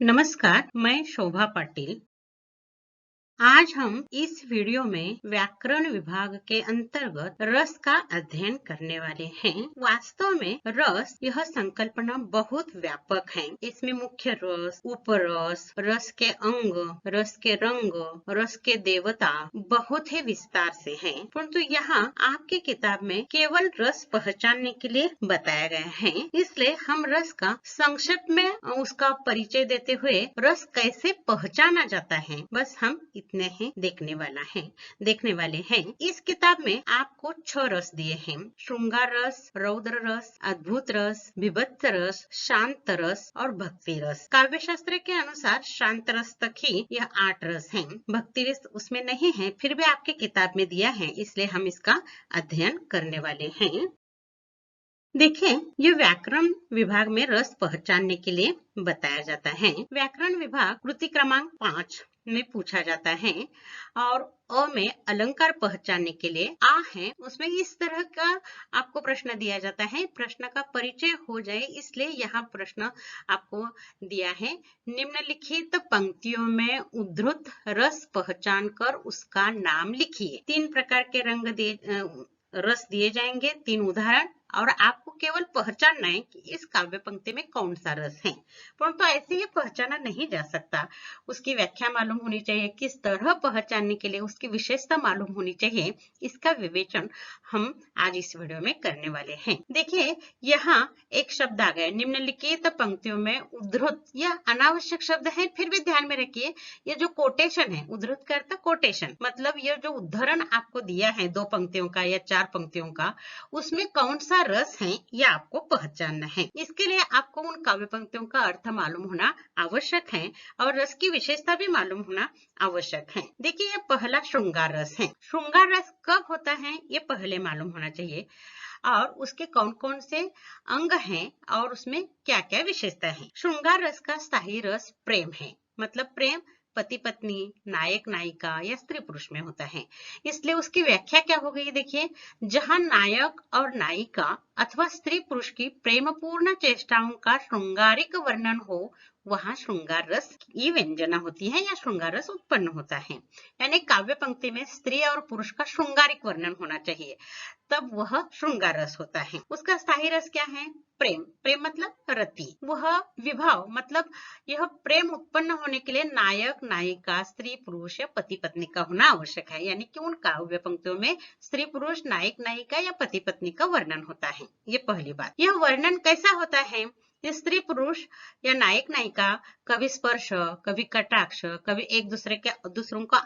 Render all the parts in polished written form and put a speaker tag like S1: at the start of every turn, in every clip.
S1: नमस्कार, मैं शोभा पाटिल। आज हम इस वीडियो में व्याकरण विभाग के अंतर्गत रस का अध्ययन करने वाले हैं। वास्तव में रस यह संकल्पना बहुत व्यापक है। इसमें मुख्य रस, उपरस, रस के अंग, रस के रंग, रस के देवता बहुत ही विस्तार से है। परंतु यहाँ आपकी किताब में केवल रस पहचानने के लिए बताया गया है। इसलिए हम रस का संक्षिप्त में उसका परिचय देते हुए रस कैसे पहचाना जाता है, बस हम इतने ही देखने वाले हैं। इस किताब में आपको 6 रस दिए हैं: श्रृंगार रस, रौद्र रस, अद्भुत रस, विभत्स रस, शांत रस और भक्ति रस। काव्य शास्त्र के अनुसार शांत रस तक ही यह 8 रस हैं। भक्ति रस उसमें नहीं है, फिर भी आपकी किताब में दिया है, इसलिए हम इसका अध्ययन करने वाले हैं। देखिए, ये व्याकरण विभाग में रस पहचानने के लिए बताया जाता है। व्याकरण विभाग कृति क्रमांक 5 में पूछा जाता है और अ में अलंकार पहचानने के लिए आ है, उसमें इस तरह का आपको प्रश्न दिया जाता है। प्रश्न का परिचय हो जाए इसलिए यहाँ प्रश्न आपको दिया है। निम्नलिखित पंक्तियों में उद्धृत रस पहचान कर उसका नाम लिखिए। 3 प्रकार के रस दिए जाएंगे, 3 उदाहरण, और आपको केवल पहचानना है कि इस काव्य पंक्ति में कौन सा रस है। परंतु ऐसे ही पहचाना नहीं जा सकता, उसकी व्याख्या मालूम होनी चाहिए। किस तरह पहचानने के लिए उसकी विशेषता मालूम होनी चाहिए, इसका विवेचन हम आज इस वीडियो में करने वाले हैं। देखिए, यहाँ एक शब्द आ गया, निम्नलिखित पंक्तियों में उद्धृत। यह अनावश्यक शब्द है, फिर भी ध्यान में रखिए, ये जो कोटेशन है, उद्धृत का अर्थ कोटेशन, मतलब यह जो उद्धरण आपको दिया है 2 पंक्तियों का या 4 पंक्तियों का, उसमें कौन सा रस है यह आपको पहचानना है। इसके लिए आपको उन काव्य पंक्तियों का अर्थ मालूम होना आवश्यक है और रस की विशेषता भी मालूम होना आवश्यक है। देखिए, यह पहला श्रृंगार रस है। श्रृंगार रस कब होता है ये पहले मालूम होना चाहिए, और उसके कौन कौन से अंग हैं और उसमें क्या क्या विशेषता है। श्रृंगार रस का स्थायी रस प्रेम है, मतलब प्रेम पति पत्नी, नायक नायिका या स्त्री पुरुष में होता है। इसलिए उसकी व्याख्या क्या हो गई, देखिए, जहां नायक और नायिका अथवा स्त्री पुरुष की प्रेमपूर्ण चेष्टाओं का श्रृंगारिक वर्णन हो, वहां श्रृंगार रस की व्यंजना होती है या श्रृंगार रस उत्पन्न होता है। यानी काव्य पंक्ति में स्त्री और पुरुष का श्रृंगारिक वर्णन होना चाहिए, तब वह श्रृंगार रस होता है। उसका स्थायी रस क्या है? प्रेम। प्रेम मतलब रति। वह विभाव, मतलब यह प्रेम उत्पन्न होने के लिए नायक नायिका, स्त्री पुरुष या पति पत्नी का होना आवश्यक है। यानी कि उन काव्य पंक्तियों में स्त्री पुरुष, नायक नायिका या पति पत्नी का वर्णन होता है। ये पहली बात। यह वर्णन कैसा होता है? स्त्री पुरुष या नायक नायिका कभी स्पर्श, कभी कटाक्ष, कभी एक दूसरों का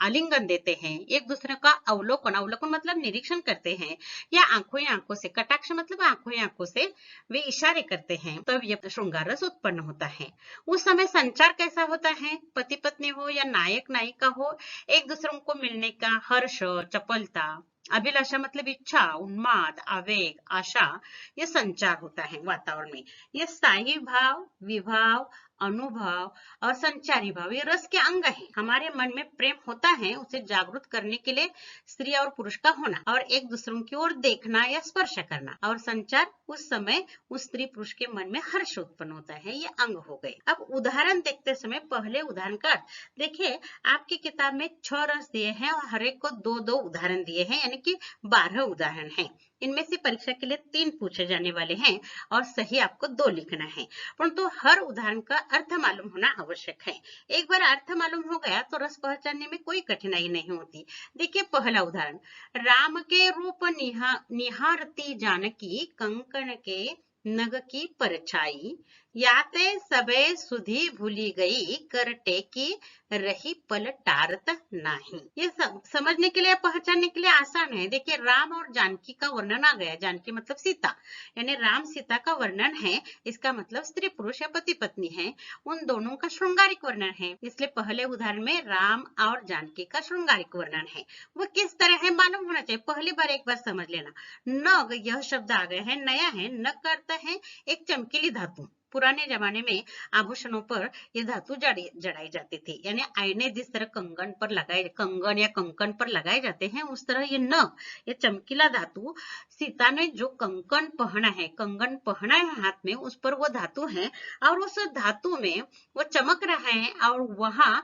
S1: आलिंगन देते हैं, एक दूसरे का अवलोकन मतलब निरीक्षण करते हैं, या आंखों ही आंखों से, कटाक्ष मतलब आंखों ही आंखों से वे इशारे करते हैं, तब यह श्रृंगार रस उत्पन्न होता है। उस समय संचार कैसा होता है? पति पत्नी हो या नायक नायिका हो, एक दूसरों को मिलने का हर्ष, चपलता, अभिलाषा मतलब इच्छा, उन्माद, आवेग, आशा, ये संचार होता है वातावरण में। ये स्थायी भाव, विभाव, अनुभव और संचारी भाव, ये रस के अंग है। हमारे मन में प्रेम होता है, उसे जागृत करने के लिए स्त्री और पुरुष का होना, और एक दूसरों की ओर देखना या स्पर्श करना, और संचार, उस समय उस स्त्री पुरुष के मन में हर्ष उत्पन्न होता है। ये अंग हो गए। अब उदाहरण देखते समय पहले उदाहरण का देखिए, आपकी किताब में 6 रस दिए हैं और हर एक को 2-2 उदाहरण दिए हैं, यानी कि 12 उदाहरण हैं। इनमें से परीक्षा के लिए 3 पूछे जाने वाले हैं और सही आपको 2 लिखना है, परंतु हर उदाहरण का अर्थ मालूम होना आवश्यक है। एक बार अर्थ मालूम हो गया तो रस पहचानने में कोई कठिनाई नहीं होती। देखिए, पहला उदाहरण, राम के रूप निहारती जानकी, कंकण के नग की परछाई, याते सबे सुधी भूली गई, कर टेकी रही पल टारत नाही। ये समझने के लिए, पहचानने के लिए आसान है। देखिए, राम और जानकी का वर्णन आ गया। जानकी मतलब सीता, यानी राम सीता का वर्णन है। इसका मतलब स्त्री पुरुष या पति पत्नी है, उन दोनों का श्रृंगारिक वर्णन है। इसलिए पहले उदाहरण में राम और जानकी का श्रृंगारिक वर्णन है। वो किस तरह है मालूम होना चाहिए। पहली बार एक बार समझ लेना। नग, यह शब्द आ गए हैं, नया है। नग का अर्थ है एक चमकीली धातु, पुराने जमाने में आभूषणों पर ये धातु जड़ाई जाती थी, यानी आईने जिस तरह कंगन या कंकन पर लगाए जाते हैं, उस तरह ये चमकीला धातु सीता ने जो कंगन पहना है हाथ में, उस पर वो धातु है और उस धातु में वो चमक रहा है और वहां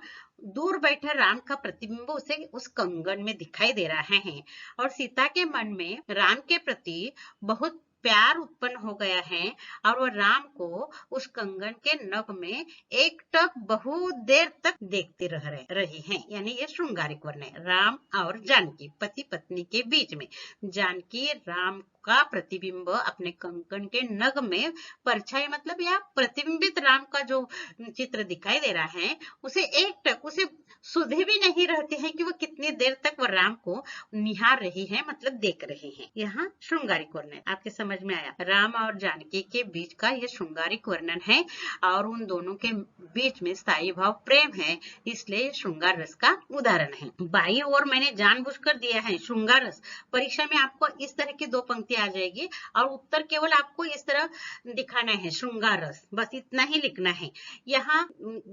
S1: दूर बैठे राम का प्रतिबिंब उसे उस कंगन में दिखाई दे रहा है और सीता के मन में राम के प्रति बहुत प्यार उत्पन्न हो गया है और वो राम को उस कंगन के नभ में एकटक बहुत देर तक देखते रही हैं। यानी ये श्रृंगारिक वर्ण है। राम और जानकी, पति पत्नी के बीच में जानकी राम का प्रतिबिंब अपने कंकन के नग में परछाई मतलब या प्रतिबिंबित राम का जो चित्र दिखाई दे रहा है, उसे सुधे भी नहीं रहते हैं कि वो कितनी देर तक वो राम को निहार रही है, मतलब देख रहे हैं। यहाँ श्रृंगारिक वर्णन आपके समझ में आया। राम और जानकी के बीच का यह श्रृंगारिक वर्णन है और उन दोनों के बीच में स्थायी भाव प्रेम है, इसलिए श्रृंगार रस का उदाहरण है। बाई ओर मैंने जानबूझकर दिया है श्रृंगार रस। परीक्षा में आपको इस तरह की 2 पंक्ति आ जाएगी और उत्तर केवल आपको इस तरह दिखाना है, श्रृंगार रस, बस इतना ही लिखना है। यहाँ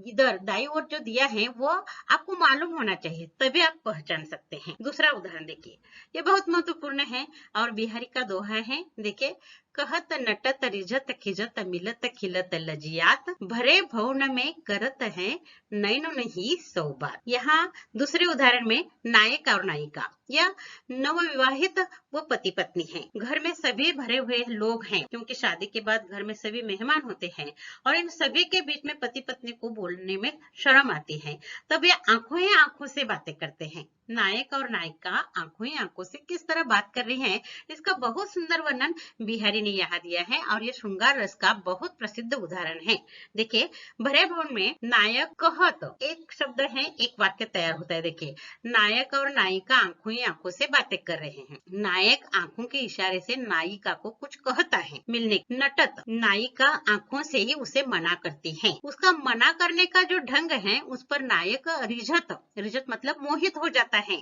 S1: इधर दाई ओर जो दिया है वो आपको मालूम होना चाहिए, तभी आप पहचान सकते हैं। दूसरा उदाहरण देखिए, ये बहुत महत्वपूर्ण है और बिहारी का दोहा है। देखिए, कहत नटत रिझत खिजत मिलत खिलत लजियात, भरे भवन में करत है नैन नहीं सौ बात। यहाँ दूसरे उदाहरण में नायक और नायिका या नवविवाहित वो पति पत्नी हैं। घर में सभी भरे हुए लोग हैं क्योंकि शादी के बाद घर में सभी मेहमान होते हैं और इन सभी के बीच में पति पत्नी को बोलने में शर्म आती है, तब ये आंखों ही आंखों से बातें करते हैं। नायक और नायिका आंखों ही आंखों से किस तरह बात कर रही हैं, इसका बहुत सुंदर वर्णन बिहारी ने यहाँ दिया है और ये श्रृंगार रस का बहुत प्रसिद्ध उदाहरण है। देखिए, भरे भवन में नायक कहत, एक शब्द है, एक वाक्य तैयार होता है। देखिए, नायक और नायिका आंखों ही आंखों से बातें कर रहे हैं। नायक आंखों के इशारे से नायिका को कुछ कहता है मिलने। नटत, नायिका आंखों से ही उसे मना करती है। उसका मना करने का जो ढंग है उस पर नायक रिझत मतलब मोहित हो जाता है,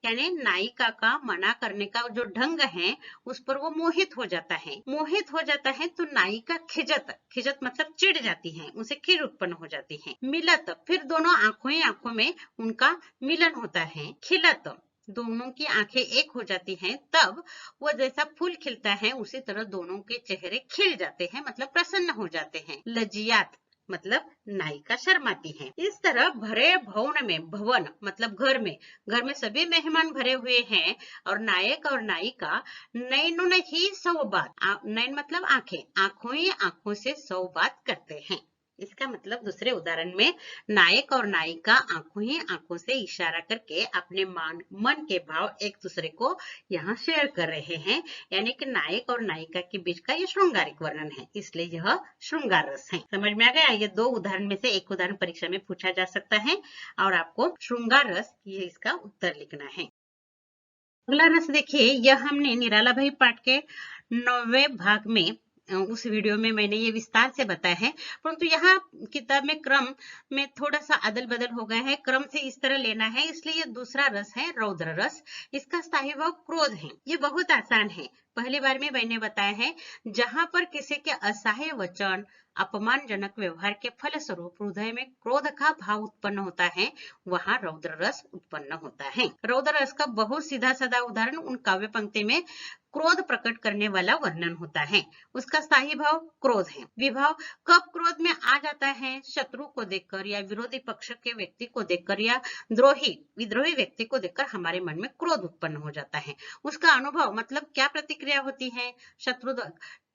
S1: यानी नायिका का मना करने का जो ढंग है उस पर वो मोहित हो जाता है। तो नायिका खिजत मतलब चिढ़ जाती है, उसे खीर उत्पन्न हो जाती है। मिलत, फिर दोनों आंखों ही आंखों में उनका मिलन होता है। खिलत, दोनों की आंखें एक हो जाती हैं, तब वो जैसा फूल खिलता है उसी तरह दोनों के चेहरे खिल जाते हैं, मतलब प्रसन्न हो जाते हैं। लजियात मतलब नायिका शर्माती है। इस तरह भरे भवन में, भवन मतलब घर में सभी मेहमान भरे हुए हैं और नायक और नायिका नैनों ही सौ बात, नैन मतलब आंखें, आंखों ही आंखों से 100 बात करते हैं। इसका मतलब दूसरे उदाहरण में नायक और नायिका आंखों ही आंखों से इशारा करके अपने मन के भाव एक दूसरे को यहाँ शेयर कर रहे हैं, यानी कि नायक और नायिका के बीच का ये श्रृंगारिक वर्णन है, इसलिए यह श्रृंगार रस है। समझ में आ गया? ये 2 उदाहरण में से एक उदाहरण परीक्षा में पूछा जा सकता है और आपको श्रृंगार रस ये इसका उत्तर लिखना है। अगला रस देखिए, यह हमने निराला भाई पाठ के 9वें भाग में उस वीडियो में मैंने ये विस्तार से बताया है, परंतु यहाँ किताब में क्रम में थोड़ा सा अदल बदल हो गया है। क्रम से इस तरह लेना है, इसलिए ये दूसरा रस है रौद्र रस। इसका स्थायी भाव क्रोध है। ये बहुत आसान है, पहली बार में मैंने बताया है। जहां पर किसी के असहाय वचन, अपमानजनक व्यवहार के फलस्वरूप हृदय में क्रोध का भाव उत्पन्न होता है, वहां रौद्र रस उत्पन्न होता है। रौद्र रस का बहुत सीधा साधा उदाहरण उन काव्य पंक्ति में क्रोध प्रकट करने वाला वर्णन होता है। उसका स्थायी भाव क्रोध है। विभाव कब क्रोध में आ जाता है? शत्रु को देखकर या विरोधी पक्ष के व्यक्ति को देखकर या विद्रोही व्यक्ति को देखकर हमारे मन में क्रोध उत्पन्न हो जाता है। उसका अनुभव मतलब क्या प्रतिक्रिया होती है? शत्रु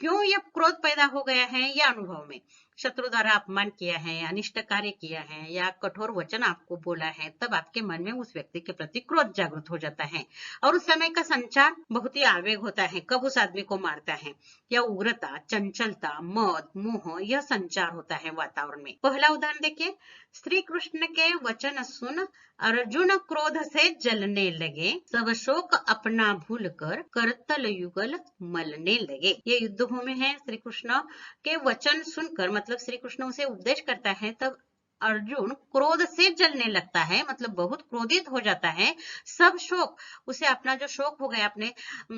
S1: क्यों यह क्रोध पैदा हो गया है? यह अनुभव में शत्रु द्वारा अपमान किया है, अनिष्ट कार्य किया है या कठोर वचन आपको बोला है, तब आपके मन में उस व्यक्ति के प्रति क्रोध जागृत हो जाता है और उस समय का संचार बहुत ही आवेग होता है, कब उस आदमी को मारता है, या उग्रता, चंचलता, मद, मोह, यह संचार होता है वातावरण में। पहला उदाहरण देखिए, श्री कृष्ण के वचन सुन अर्जुन क्रोध से जलने लगे, सब शोक अपना भूल कर करतल युगल मलने लगे। ये युद्ध भूमि है। श्री कृष्ण के वचन सुनकर मतलब श्री कृष्ण उसे उपदेश करता है, तब अर्जुन क्रोध से जलने लगता है, मतलब बहुत क्रोधित हो जाता है। सब शोक, उसे अपना जो शोक हो गया, अपने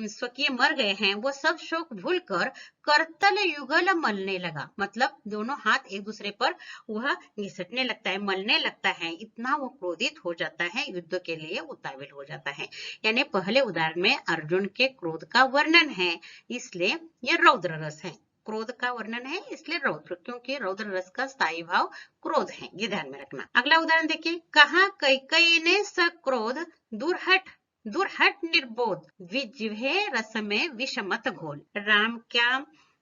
S1: स्वकीय मर गए हैं, वो सब शोक भूलकर करतल युगल मलने लगा, मतलब दोनों हाथ एक दूसरे पर वह घिसटने लगता है, मलने लगता है। इतना वो क्रोधित हो जाता है, युद्ध के लिए उतावल हो जाता है। यानी पहले उदाहरण में अर्जुन के क्रोध का वर्णन है, इसलिए यह रौद्र रस है। क्रोध का वर्णन है इसलिए रौद्र, क्योंकि रौद्र रस का स्थायी भाव क्रोध है, ये ध्यान में रखना। अगला उदाहरण देखिए, कहा कैकेयी ने सक्रोध दुर्हट निर्बोध जिह्वे रस में विष मत घोल। राम क्या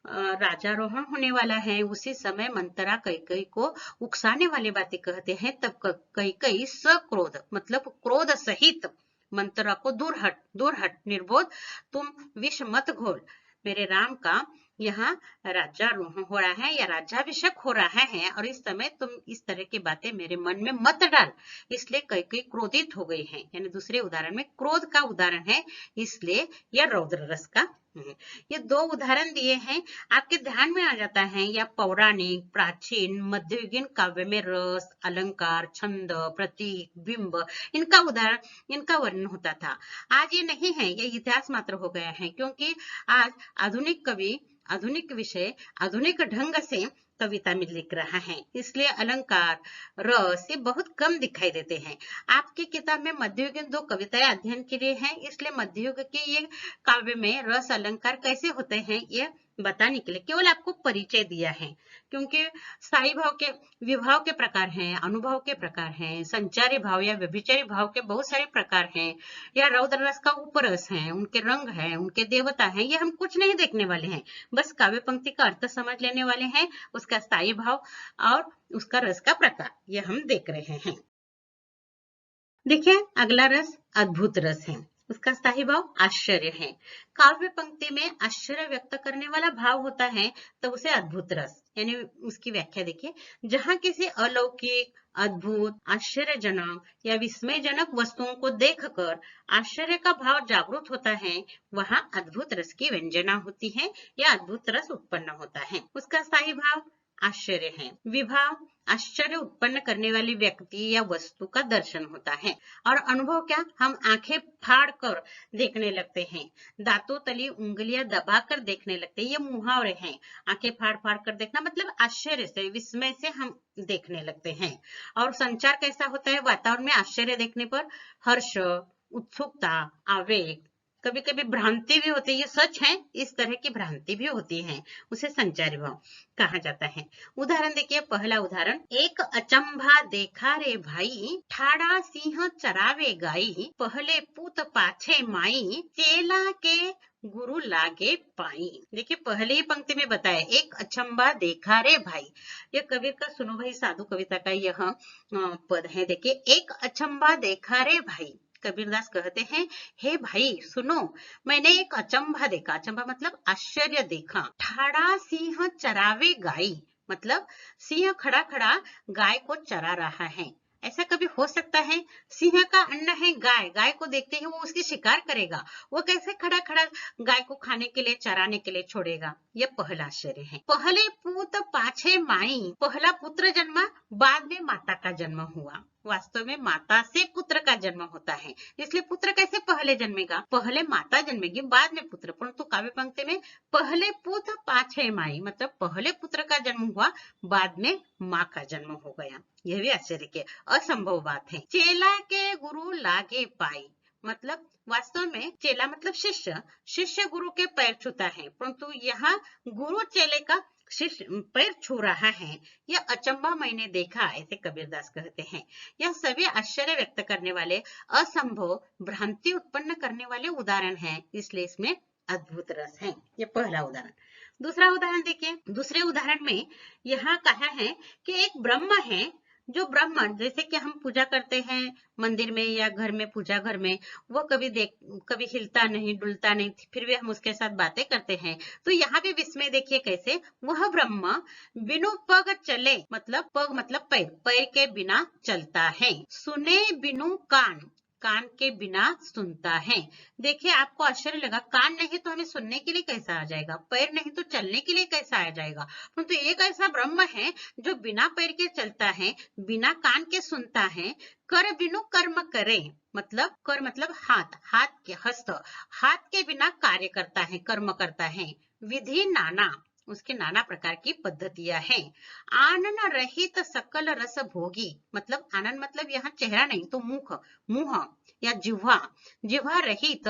S1: राजारोहण होने वाला है, उसी समय मंत्रा कैकेयी को उकसाने वाली बातें कहते हैं, तब कैकेयी सक्रोध मतलब क्रोध सहित मंत्रा को दूर हट निर्बोध, तुम विष मत घोल। मेरे राम का यहाँ राज्यारोहण हो रहा है या राज्याभिषेक हो रहा है, और इस समय तुम इस तरह की बातें मेरे मन में मत डाल। इसलिए कैकेयी क्रोधित हो गई है, यानी दूसरे उदाहरण में क्रोध का उदाहरण है, इसलिए यह रौद्र रस का है। ये दो उदाहरण दिए हैं, आपके ध्यान में आ जाता है या पौराणिक, प्राचीन, मध्ययुगीन काव्य में रस, अलंकार, छंद, प्रतीक, बिंब, इनका वर्णन होता था। आज ये नहीं है, ये इतिहास मात्र हो गया है, क्योंकि आज आधुनिक कवि, आधुनिक विषय, आधुनिक ढंग से कविता में लिख रहा है, इसलिए अलंकार, रस ये बहुत कम दिखाई देते हैं। आपकी किताब में मध्ययुगीन दो कविताएं अध्ययन के लिए हैं, इसलिए मध्ययुग के ये काव्य में रस अलंकार कैसे होते हैं ये बताने के लिए केवल आपको परिचय दिया है, क्योंकि स्थायी भाव के विभाव के प्रकार हैं, अनुभव के प्रकार हैं, संचारी भाव या व्यभिचारी भाव के बहुत सारे प्रकार हैं, या रौद्र रस का उपरस है, उनके रंग है, उनके देवता हैं, ये हम कुछ नहीं देखने वाले हैं, बस काव्य पंक्ति का अर्थ समझ लेने वाले हैं, उसका स्थायी भाव और उसका रस का प्रकार ये हम देख रहे हैं। देखिए अगला रस अद्भुत रस है, उसका स्थायी भाव आश्चर्य है। काव्य पंक्ति में आश्चर्य व्यक्त करने वाला भाव होता है तो उसे अद्भुत रस, यानी उसकी व्याख्या देखिए, जहां किसी अलौकिक, अद्भुत, आश्चर्यजनक या विस्मयजनक वस्तुओं को देखकर आश्चर्य का भाव जागृत होता है, वहां अद्भुत रस की व्यंजना होती है या अद्भुत रस उत्पन्न होता है। उसका स्थायी भाव आश्चर्य है। विभाव आश्चर्य उत्पन्न करने वाली व्यक्ति या वस्तु का दर्शन होता है, और अनुभव क्या, हम आंखें फाड़ कर देखने लगते हैं, दांतों तली उंगलियां दबाकर देखने लगते हैं, ये मुहावरे हैं। आंखें फाड़ फाड़ कर देखना मतलब आश्चर्य से, विस्मय से हम देखने लगते हैं। और संचार कैसा होता है, वातावरण में आश्चर्य देखने पर हर्ष, उत्सुकता, आवेग, कभी कभी भ्रांति भी होती है, ये सच है, इस तरह की भ्रांति भी होती है, उसे संचारी भाव कहा जाता है। उदाहरण देखिए, पहला उदाहरण, एक अचंभा देखा रे भाई, ठाड़ा सिंह चरावे गाई, पहले पूत पाछे माई, चेला के गुरु लागे पाई। देखिए पहले ही पंक्ति में बताया, एक अचंभा देखा रे भाई, ये कबीर का सुनो भाई साधु कविता का यह पद है। देखिए एक अचंभा देखा रे भाई, कबीरदास कहते हैं, हे भाई सुनो, मैंने एक अचंभा देखा, अचंभा मतलब आश्चर्य देखा। ठाड़ा सिंह चरावे गाई, मतलब सिंह खड़ा खड़ा गाय को चरा रहा है। ऐसा कभी हो सकता है? सिंह का अन्न है गाय, गाय को देखते ही वो उसकी शिकार करेगा, वो कैसे खड़ा खड़ा गाय को खाने के लिए, चराने के लिए छोड़ेगा? यह पहला आश्चर्य है। पहले पूत पाछे माई, पहला पुत्र जन्मा, बाद में माता का जन्म हुआ। वास्तव में माता से पुत्र का जन्म होता है, इसलिए पुत्र कैसे पहले जन्मेगा? पहले माता जन्मेगी, बाद में पुत्र। परंतु काव्य पंक्ति में पहले पुत पाछे माई, मतलब पहले पुत्र का जन्म हुआ, बाद में माँ का जन्म हो गया। यह भी आश्चर्य की असंभव बात है। चेला के गुरु लागे पाई, मतलब वास्तव में चेला मतलब शिष्य, शिष्य गुरु के पैर छूता है, परंतु यहाँ गुरु चेले का शिष्य पैर छू रहा है, यह अचंबा मैंने देखा, ऐसे कबीरदास कहते हैं। यह सभी आश्चर्य व्यक्त करने वाले, असंभव, भ्रांति उत्पन्न करने वाले उदाहरण हैं, इसलिए इसमें अद्भुत रस है। ये पहला उदाहरण। दूसरा उदाहरण देखिए, दूसरे उदाहरण में यहाँ कहा है कि एक ब्रह्म है, जो ब्रह्म, जैसे कि हम पूजा करते हैं मंदिर में या घर में, पूजा घर में, वो कभी हिलता नहीं, डुलता नहीं, फिर भी हम उसके साथ बातें करते हैं। तो यहाँ भी विस्मय देखिए कैसे, वह ब्रह्म बिनु पग चले, मतलब पग मतलब पैर, पैर के बिना चलता है। सुने बिनु कान, कान के बिना सुनता है। देखिए आपको आश्चर्य लगा, कान नहीं तो हमें सुनने के लिए कैसा आ जाएगा, पैर नहीं तो चलने के लिए कैसा आ जाएगा। परंतु एक ऐसा ब्रह्म है जो बिना पैर के चलता है, बिना कान के सुनता है, कर बिनु कर्म करे, मतलब कर मतलब हाथ, हाथ के हस्त, हाथ के बिना कार्य करता है, कर्म करता है। विधि नाना, उसके नाना प्रकार की पद्धतियां हैं। आनन रहित सकल रस भोगी, मतलब आनन मतलब यहाँ चेहरा नहीं तो मुख, मुंह या जिह्वा, जिह्वा रहित,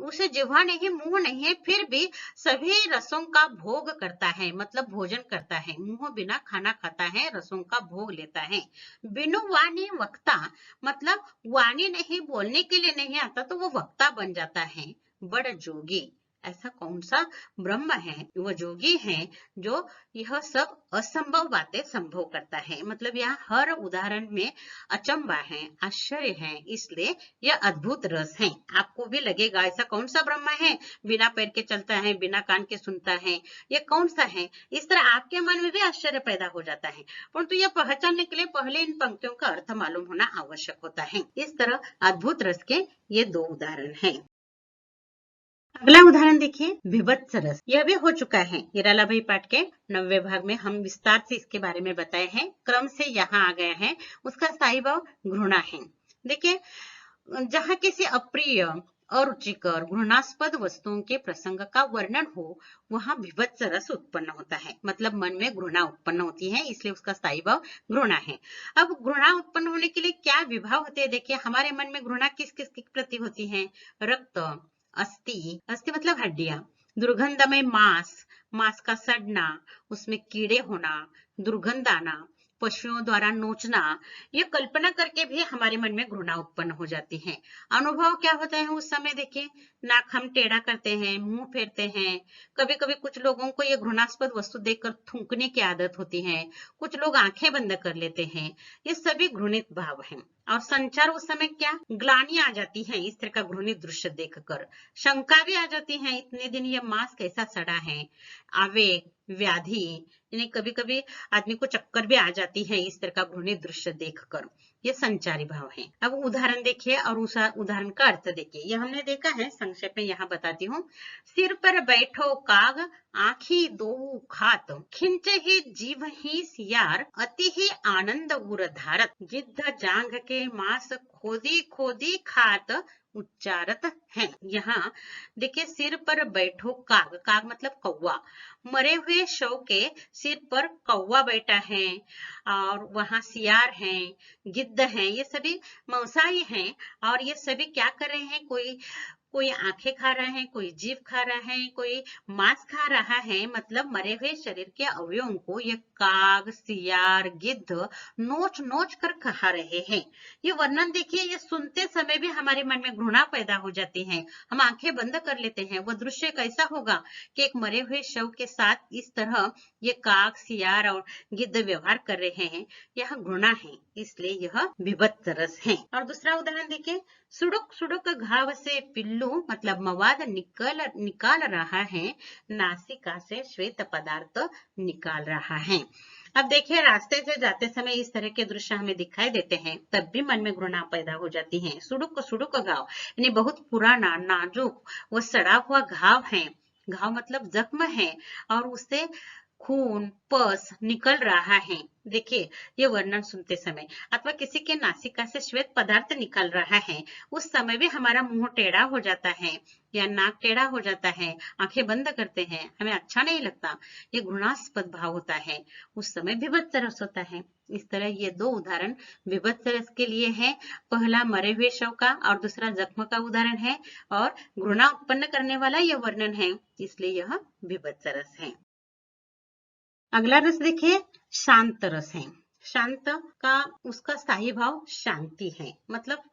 S1: उसे जिह्वा नहीं मुंह नहीं है, फिर भी सभी रसों का भोग करता है, मतलब भोजन करता है, मुंह बिना खाना खाता है, रसों का भोग लेता है। बिनु वाणी वक्ता, मतलब वाणी नहीं, बोलने के लिए नहीं आता तो वो वक्ता बन जाता है। बड़ जोगी, ऐसा कौन सा ब्रह्म है, वह जोगी है जो यह सब असंभव बातें संभव करता है। मतलब यहाँ हर उदाहरण में अचंबा है, आश्चर्य है, इसलिए यह अद्भुत रस है। आपको भी लगेगा ऐसा कौन सा ब्रह्म है, बिना पैर के चलता है, बिना कान के सुनता है, यह कौन सा है। इस तरह आपके मन में भी आश्चर्य पैदा हो जाता है, परंतु यह पहचानने के लिए पहले इन पंक्तियों का अर्थ मालूम होना आवश्यक होता है। इस तरह अद्भुत रस के ये दो उदाहरण हैं। अगला उदाहरण देखिए, विभत्स रस। यह भी हो चुका है, हिराला भाई पाठ के 90वें भाग में हम विस्तार से इसके बारे में बताए हैं, क्रम से यहाँ आ गया है। उसका स्थायी भाव घृणा है। देखिए, जहाँ किसी अप्रिय, अरुचिकर, घृणास्पद वस्तुओं के प्रसंग का वर्णन हो, वहां विभत्स रस उत्पन्न होता है, मतलब मन में घृणा उत्पन्न होती है, इसलिए उसका स्थायी भाव घृणा है। अब घृणा उत्पन्न होने के लिए क्या विभाव होते हैं, देखिए हमारे मन में घृणा किस किस के प्रति होती है। रक्त, अस्थि, अस्थि मतलब हड्डियां, दुर्गंधमय मांस, मांस का सड़ना, उसमें कीड़े होना, दुर्गंध आना, पशुओं द्वारा नोचना, ये कल्पना करके भी हमारे मन में घृणा उत्पन्न हो जाती है। अनुभव क्या होता है उस समय, देखिए नाक हम टेढ़ा करते हैं, मुंह फेरते हैं, कभी कभी कुछ लोगों को ये घृणास्पद वस्तु देखकर थूकने की आदत होती है, कुछ लोग आंखें बंद कर लेते हैं, ये सभी घृणित भाव हैं। और संचार उस समय क्या, ग्लानि आ जाती है इस तरह का घृणित दृश्य देखकर, शंका भी आ जाती है, इतने दिन ये मांस कैसा सड़ा है, आवेग, व्याधि, यानी कभी कभी आदमी को चक्कर भी आ जाती है इस तरह का घृणित दृश्य देखकर, ये संचारी भाव है। अब उदाहरण देखिए और उस उदाहरण का अर्थ देखिए, यह हमने देखा है, संक्षेप में यहाँ बताती हूँ। सिर पर बैठो काग, आँखी दो खात, खिंचे ही जीव ही सियार, अति ही आनंद उर धारत, जिद्ध जांघ के मांस खोदी खोदी खात, उच्चारत है। यहाँ देखिए, सिर पर बैठो काग, काग मतलब कौवा, मरे हुए शव के सिर पर कौवा बैठा है, और वहां सियार है, गिद्ध है, ये सभी मांसाहारी हैं, और ये सभी क्या कर रहे हैं, कोई आंखें खा रहा है, कोई जीभ खा रहा है, कोई मांस खा रहा है, मतलब मरे हुए शरीर के अवयवों को ये काग, सियार, गिद्ध नोच नोच कर खा रहे हैं। ये वर्णन देखिए, ये सुनते समय भी हमारे मन में घृणा पैदा हो जाती है, हम आंखें बंद कर लेते हैं। वह दृश्य कैसा होगा कि एक मरे हुए शव के साथ इस तरह ये काग, सियार और गिद्ध व्यवहार कर रहे हैं, यह घृणा है, इसलिए यह विभत्स रस है। और दूसरा उदाहरण देखिए, सुडुक सुडुक घाव से पिल्लू, मतलब मवाद निकाल रहा है, नासिका से श्वेत पदार्थ निकाल रहा है। अब देखिए, रास्ते से जाते समय इस तरह के दृश्य हमें दिखाई देते हैं, तब भी मन में घृणा पैदा हो जाती है। सुडुक सुडुक घाव यानी बहुत पुराना, नाजुक, वो सड़ा हुआ घाव है, घाव मतलब जख्म है, और उससे खून, पस निकल रहा है। देखिए, ये वर्णन सुनते समय, अथवा किसी के नासिका से श्वेत पदार्थ निकल रहा है, उस समय भी हमारा मुंह टेढ़ा हो जाता है या नाक टेढ़ा हो जाता है, आंखें बंद करते हैं, हमें अच्छा नहीं लगता, ये घृणास्पद भाव होता है, उस समय विभत्स रस होता है। इस तरह ये दो उदाहरण विभत्स रस के लिए है, पहला मरे हुए शव का और दूसरा जख्म का उदाहरण है, और घृणा उत्पन्न करने वाला यह वर्णन है, इसलिए यह विभत्स रस है। अगला रस देखिए, शांत रस है। शांत का उसका स्थायी भाव शांति है, मतलब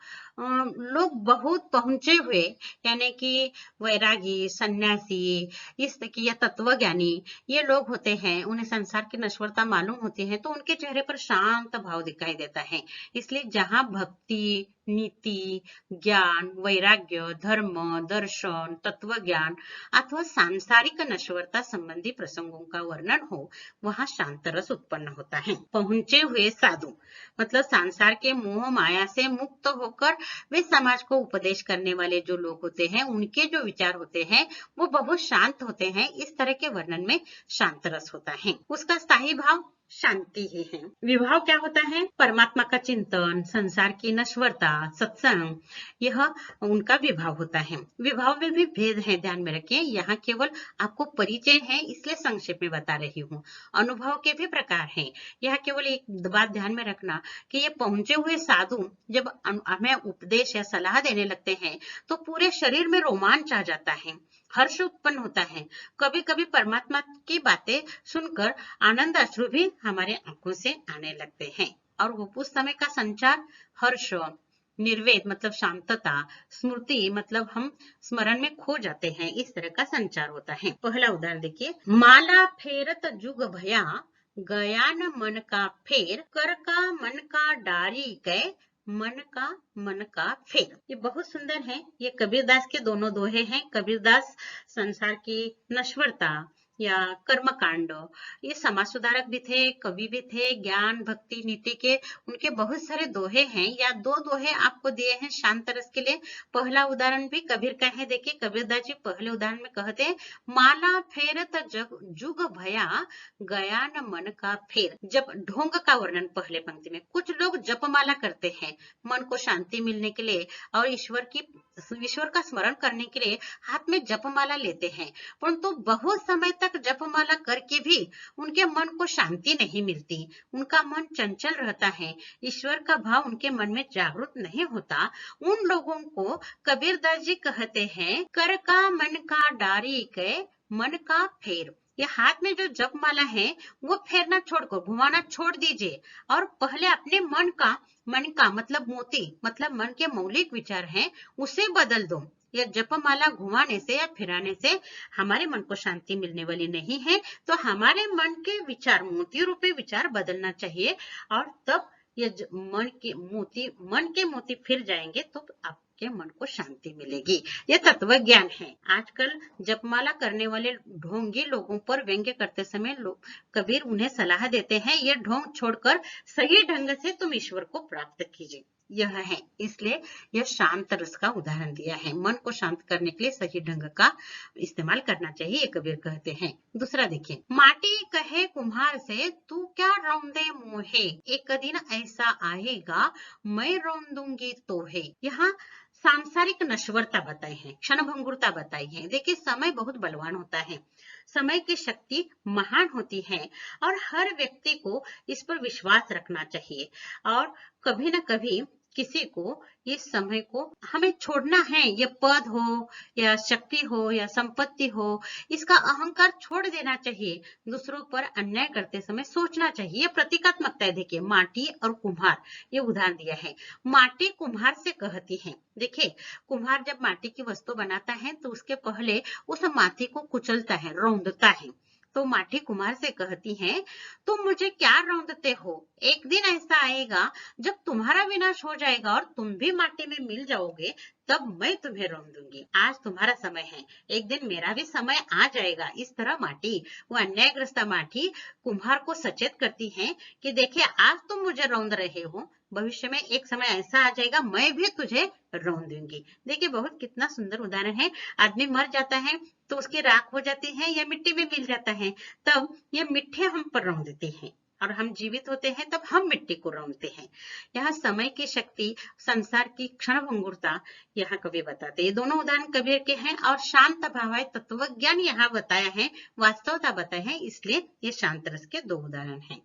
S1: लोग बहुत पहुंचे हुए, यानी कि वैरागी, सन्यासी, इस की या तत्वज्ञानी, ये लोग होते हैं, उन्हें संसार की नश्वरता मालूम होती है, तो उनके चेहरे पर शांत भाव दिखाई देता है। इसलिए जहां भक्ति, नीति, ज्ञान, वैराग्य, धर्म, दर्शन, तत्व ज्ञान अथवा सांसारिक नश्वरता संबंधी प्रसंगों का वर्णन हो, वहां शांत रस उत्पन्न होता है। पहुंचे हुए साधु मतलब संसार के मोह माया से मुक्त होकर वे समाज को उपदेश करने वाले जो लोग होते हैं, उनके जो विचार होते हैं वो बहुत शांत होते हैं। इस तरह के वर्णन में शांत रस होता है। उसका स्थायी भाव शांति ही है। विभाव क्या होता है? परमात्मा का चिंतन, संसार की नश्वरता, सत्संग, यह उनका विभाव होता है। विभाव में भी भेद है, ध्यान में रखिए। यहाँ केवल आपको परिचय है इसलिए संक्षेप में बता रही हूँ। अनुभव के भी प्रकार हैं। यह केवल एक बात ध्यान में रखना कि ये पहुंचे हुए साधु जब हमें उपदेश या सलाह देने लगते हैं तो पूरे शरीर में रोमांच आ जाता है, हर्ष उत्पन्न होता है। कभी कभी परमात्मा की बातें सुनकर आनंद अश्रु भी हमारे आंखों से आने लगते हैं। और वो उस समय का संचार हर्ष, निर्वेद मतलब शांतता, स्मृति मतलब हम स्मरण में खो जाते हैं, इस तरह का संचार होता है। पहला उदाहरण देखिए। माला फेरत जुग भया, गया न मन का फेर, कर का मन का डारी कै, मन का फेर। ये बहुत सुंदर है। ये कबीरदास के दोनों दोहे हैं। कबीरदास संसार की नश्वरता या कर्मकांड, ये समाज सुधारक भी थे, कवि भी थे, ज्ञान भक्ति नीति के उनके बहुत सारे दोहे हैं। या दो दोहे आपको दिए हैं शांत रस के लिए। पहला उदाहरण भी कबीर का है। देखिए कबीरदास जी पहले उदाहरण में कहते हैं, माला फेरत जुग भया, गया न मन का फेर। जब ढोंग का वर्णन पहले पंक्ति में, कुछ लोग जपमाला करते हैं मन को शांति मिलने के लिए और ईश्वर का स्मरण करने के लिए हाथ में जपमाला लेते हैं, परंतु बहुत समय तक जपमाला करके भी उनके मन को शांति नहीं मिलती, उनका मन चंचल रहता है, ईश्वर का भाव उनके मन में जागृत नहीं होता। उन लोगों को कबीरदास जी कहते हैं, कर का मन का डारी के मन का फेर। ये हाथ में जो जपमाला है वो फेरना छोड़कर घुमाना छोड़ दीजिए और पहले अपने मन का मतलब मोती मतलब मन के मौलिक विचार हैं उसे बदल दो। या जपमाला घुमाने से या फिराने से हमारे मन को शांति मिलने वाली नहीं है। तो हमारे मन के विचार, मोती रूपी विचार बदलना चाहिए और तब ये मन के मोती फिर जाएंगे तो आपके मन को शांति मिलेगी। ये तत्व ज्ञान है। आजकल जपमाला करने वाले ढोंगी लोगों पर व्यंग्य करते समय कबीर उन्हें सलाह देते हैं, ये ढोंग छोड़कर सही ढंग से तुम ईश्वर को प्राप्त कीजिए। यह है, इसलिए यह शांत रस का उदाहरण दिया है। मन को शांत करने के लिए सही ढंग का इस्तेमाल करना चाहिए, कबीर कहते हैं। दूसरा देखिए। माटी कहे कुम्हार से, तू क्या रौंदे मोहे, एक दिन ऐसा आएगा मैं रौंदूंगी तोहे। यहाँ सांसारिक नश्वरता बताई है, क्षणभंगुरता बताई है। देखिए समय बहुत बलवान होता है, समय की शक्ति महान होती है और हर व्यक्ति को इस पर विश्वास रखना चाहिए और कभी न कभी किसी को इस समय को हमें छोड़ना है। ये पद हो या शक्ति हो या संपत्ति हो, इसका अहंकार छोड़ देना चाहिए। दूसरों पर अन्याय करते समय सोचना चाहिए। ये प्रतीकात्मकता है। देखिए माटी और कुम्हार, ये उदाहरण दिया है। माटी कुम्हार से कहती है, देखिए कुम्हार जब माटी की वस्तु बनाता है तो उसके पहले उस माटी को कुचलता है, रौंदता है। तो माटी कुम्हार से कहती है, तुम मुझे क्या रौंदते हो, एक दिन ऐसा आएगा जब तुम्हारा विनाश हो जाएगा और तुम भी माटी में मिल जाओगे, तब मैं तुम्हें रौंदूंगी। आज तुम्हारा समय है, एक दिन मेरा भी समय आ जाएगा। इस तरह माटी, वो अन्यायग्रस्त माटी कुम्हार को सचेत करती है कि देखिए आज तुम मुझे रौंद रहे हो, भविष्य में एक समय ऐसा आ जाएगा मैं भी तुझे रौंदूंगी। देखिए बहुत कितना सुंदर उदाहरण है। आदमी मर जाता है तो उसकी राख हो जाती है या मिट्टी में मिल जाता है, तब ये मिट्टी हम पर रौंदते हैं और हम जीवित होते हैं तब हम मिट्टी को रौंदते हैं। यहाँ समय की शक्ति, संसार की क्षणभंगुरता यहाँ कवि बताते हैं। ये दोनों उदाहरण कबीर के हैं और शांत भाव है, तत्व ज्ञान यहाँ बताया है, वास्तवता बताया है, इसलिए ये शांत रस के दो उदाहरण हैं।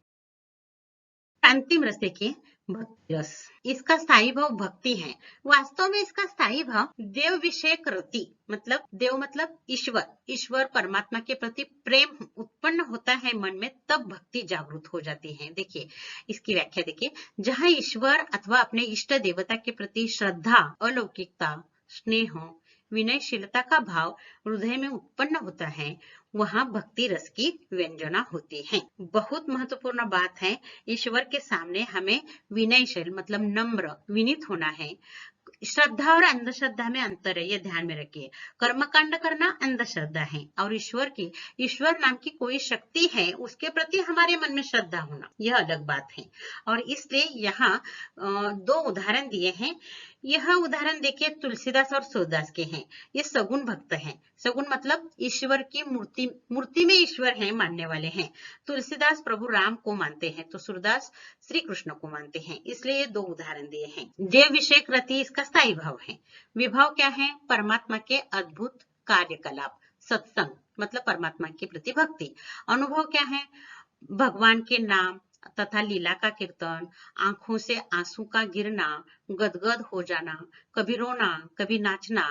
S1: अंतिम रस देखिए, भक्ति रस। इसका स्थायी भाव भक्ति है। वास्तव में इसका स्थायी भाव देव विषयक रति, मतलब देव मतलब ईश्वर परमात्मा के प्रति प्रेम उत्पन्न होता है मन में, तब भक्ति जागृत हो जाती है। देखिए इसकी व्याख्या देखिए। जहाँ ईश्वर अथवा अपने इष्ट देवता के प्रति श्रद्धा, अलौकिकता, स्नेह, विनयशीलता का भाव हृदय में उत्पन्न होता है, वहाँ भक्ति रस की व्यंजना होती है। बहुत महत्वपूर्ण बात है, ईश्वर के सामने हमें विनयशील मतलब नम्र विनीत होना है। श्रद्धा और अंधश्रद्धा में अंतर है, ये ध्यान में रखिए। कर्मकांड करना अंधश्रद्धा है और ईश्वर नाम की कोई शक्ति है, उसके प्रति हमारे मन में श्रद्धा होना, यह अलग बात है। और इसलिए यहाँ 2 उदाहरण दिए हैं। यह उदाहरण देखिए तुलसीदास और सूरदास के हैं। ये सगुण भक्त हैं। सगुण मतलब ईश्वर की मूर्ति में ईश्वर है मानने वाले हैं। तुलसीदास प्रभु राम को मानते हैं, तो सूरदास श्री कृष्ण को मानते हैं। इसलिए ये 2 उदाहरण दिए हैं। देव विषयक रति इसका स्थायी भाव है। विभाव क्या है? परमात्मा के अद्भुत कार्यकलाप। सत्संग मतलब परमात्मा के प्रति भक्ति। अनुभव क्या है? भगवान के नाम तथा लीला का कीर्तन, आंखों से आंसू का गिरना, गदगद हो जाना, कभी रोना, कभी नाचना,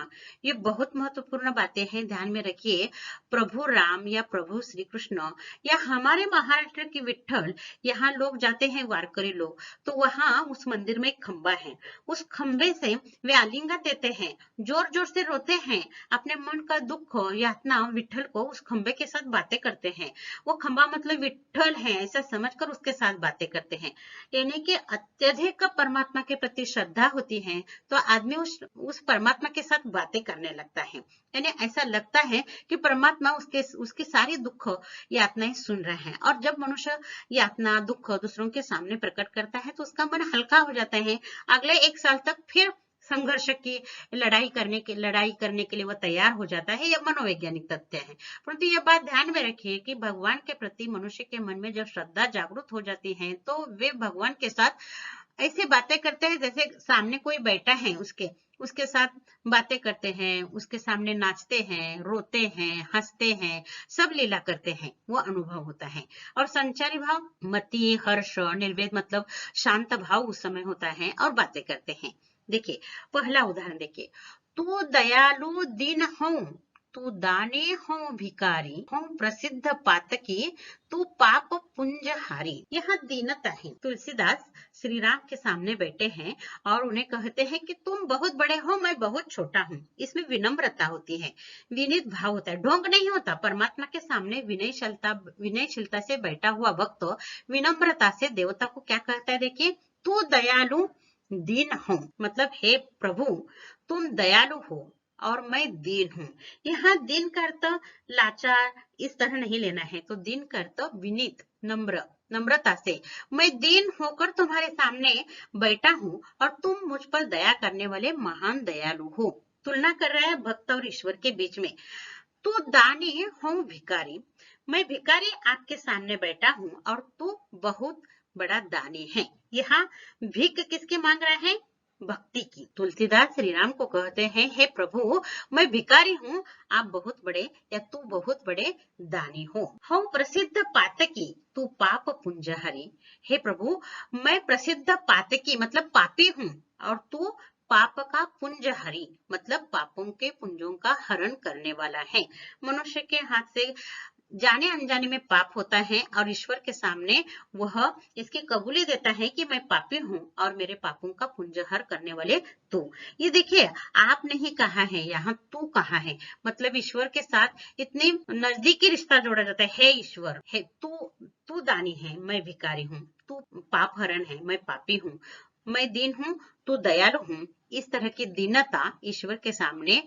S1: ये बहुत महत्वपूर्ण बातें हैं, ध्यान में रखिए। प्रभु राम या प्रभु श्री कृष्ण या हमारे महाराष्ट्र की विट्ठल, यहाँ लोग जाते हैं वारकरी लोग, तो वहाँ उस मंदिर में एक खंबा है, उस खंबे से वे आलिंगन देते हैं, जोर जोर से रोते हैं, अपने मन का दुख यातना विट्ठल को उस खंबे के साथ बातें करते हैं। वो खंबा मतलब विट्ठल है ऐसा समझकर उसके साथ बातें करते हैं। यानी कि अत्यधिक परमात्मा के प्रति श्रद्धा होती है तो आदमी उस परमात्मा के साथ बातें करने लगता है। यानी ऐसा लगता है कि परमात्मा उसकी सारी दुख यातनाएं सुन रहे हैं। और जब मनुष्य यातना दुख दूसरों के सामने प्रकट करता है तो उसका मन हल्का हो जाता है। अगले 1 साल तक फिर संघर्ष की लड़ाई करने के लिए वह तैयार हो जाता है। यह मनोवैज्ञानिक तथ्य है। परंतु यह बात ध्यान में रखिए कि भगवान के प्रति मनुष्य के मन में जब श्रद्धा जागृत हो जाती है तो वे भगवान के साथ ऐसे बातें करते हैं जैसे सामने कोई बैठा है, उसके साथ बातें करते हैं, उसके सामने नाचते हैं, रोते हैं, हंसते हैं, सब लीला करते हैं, वो अनुभव होता है। और संचारी भाव मति, हर्ष, निर्वेद मतलब शांत भाव उस समय होता है और बातें करते हैं। देखिए पहला उदाहरण देखिए, तू दयालु दीन हूँ, तू दाने हो भिकारी हूँ, प्रसिद्ध पातकी तू पाप पुंज हारी। यहाँ दीनता है। तुलसीदास श्री राम के सामने बैठे हैं और उन्हें कहते हैं कि तुम बहुत बड़े हो, मैं बहुत छोटा हूँ। इसमें होती है, विनीत भाव होता है, ढोंग नहीं होता। परमात्मा के सामने विनयशीलता से बैठा हुआ भक्त विनम्रता से देवता को क्या कहता है? देखिए, तू दयालु दीन हूँ, मतलब हे प्रभु तुम दयालु हो और मैं दीन हूँ। यहाँ दीन का अर्थ लाचार इस तरह नहीं लेना है, तो दीन का अर्थ विनीत, नम्रता से मैं दीन होकर तुम्हारे सामने बैठा हूँ और तुम मुझ पर दया करने वाले महान दयालु हो। तुलना कर रहा है भक्त और ईश्वर के बीच में। तू दानी हूँ भिकारी, मैं भिकारी आपके सामने बैठा हूँ और तू बहुत बड़ा दानी है। यहाँ भीख किसके मांग रहा है? भक्ति की। तुलसीदास श्री राम को कहते हैं, हे प्रभु मैं भिखारी हूँ, आप बहुत बड़े या तू बहुत बड़े दानी हो। हम प्रसिद्ध पातकी तू पाप पुंजहरी, हे प्रभु मैं प्रसिद्ध पातकी मतलब पापी हूँ और तू पाप का पुंजहरी मतलब पापों के पुंजों का हरण करने वाला है। मनुष्य के हाथ से जाने अनजाने में पाप होता है और ईश्वर के सामने वह इसकी कबूली देता है कि मैं पापी हूँ और मेरे पापों का पुंजहर करने वाले तू। ये देखिए आप नहीं कहा है, यहाँ तू कहा है, मतलब ईश्वर के साथ इतनी नजदीकी रिश्ता जोड़ा जाता है। हे ईश्वर, हे तू दानी है, मैं भिखारी हूँ, तू पाप हरण है, मैं पापी हूँ, मैं दीन हूँ, तू दयालु हूँ। इस तरह की दीनता ईश्वर के सामने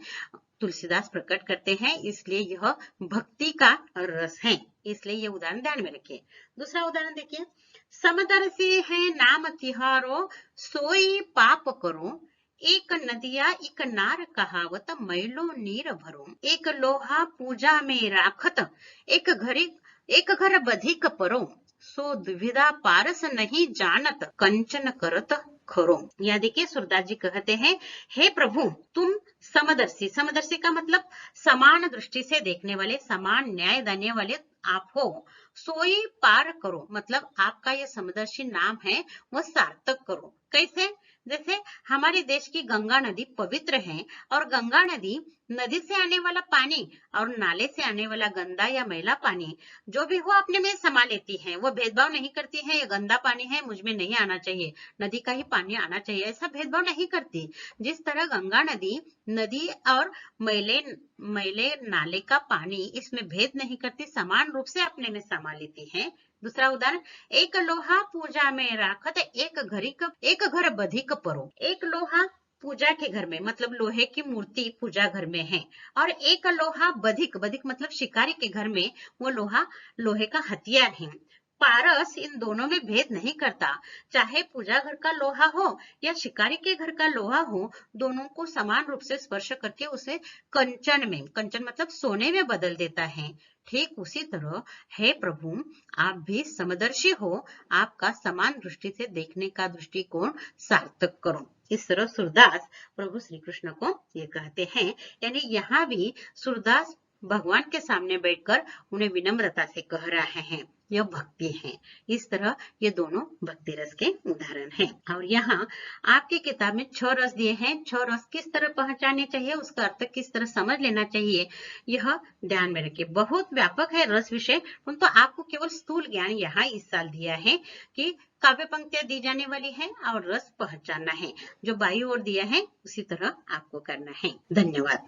S1: तुलसीदास प्रकट करते हैं, इसलिए यह भक्ति का रस है। इसलिए यह उदाहरण ध्यान में रखिए। दूसरा उदाहरण देखिए, समदर्शी है नाम तिहारो सोई पाप करो, एक नदिया एक नार कहावत मैलो नीर भरो, एक लोहा पूजा में राखत एक घर बधिक परो, सो दुविधा पारस नहीं जानत कंचन करत खरो। यहाँ देखिए सूरदास जी कहते हैं, हे प्रभु तुम समदर्शी का मतलब समान दृष्टि से देखने वाले, समान न्याय देने वाले आप हो। सोई पार करो, मतलब आपका ये समदर्शी नाम है वो सार्थक करो। कैसे? जैसे हमारे देश की गंगा नदी पवित्र है, और गंगा नदी, नदी से आने वाला पानी और नाले से आने वाला गंदा या मैला पानी जो भी हो अपने में समा लेती है। वो भेदभाव नहीं करती है, ये गंदा पानी है मुझ में नहीं आना चाहिए, नदी का ही पानी आना चाहिए, ऐसा भेदभाव नहीं करती। जिस तरह गंगा नदी, नदी और मैले मैले नाले का पानी इसमें भेद नहीं करती, समान रूप से अपने में समा लेती है। दूसरा उदाहरण, एक लोहा पूजा में राखत, एक घर बधिक परो। एक लोहा पूजा के घर में, मतलब लोहे की मूर्ति पूजा घर में है, और एक लोहा बधिक, बधिक मतलब शिकारी के घर में, वो लोहा लोहे का हथियार है। पारस इन दोनों में भेद नहीं करता, चाहे पूजा घर का लोहा हो या शिकारी के घर का लोहा हो, दोनों को समान रूप से स्पर्श करके उसे कंचन में, कंचन मतलब सोने में बदल देता है। ठीक उसी तरह हे प्रभु, आप भी समदर्शी हो, आपका समान दृष्टि से देखने का दृष्टिकोण सार्थक करो। इस तरह सूरदास प्रभु श्री कृष्ण को ये कहते हैं। यानी यहाँ भी सूरदास भगवान के सामने बैठकर उन्हें विनम्रता से कह रहे हैं, यह भक्ति है। इस तरह ये दोनों भक्ति रस के उदाहरण हैं। और यहाँ आपकी किताब में 6 रस दिए हैं। 6 रस किस तरह पहचानने चाहिए, उसका अर्थ किस तरह समझ लेना चाहिए, यह ध्यान में रखिए। बहुत व्यापक है रस विषय, तो आपको केवल स्थूल ज्ञान यहाँ इस साल दिया है कि काव्य पंक्तियां दी जाने वाली है और रस पहचानना है। जो बाई ओर दिया है उसी तरह आपको करना है। धन्यवाद।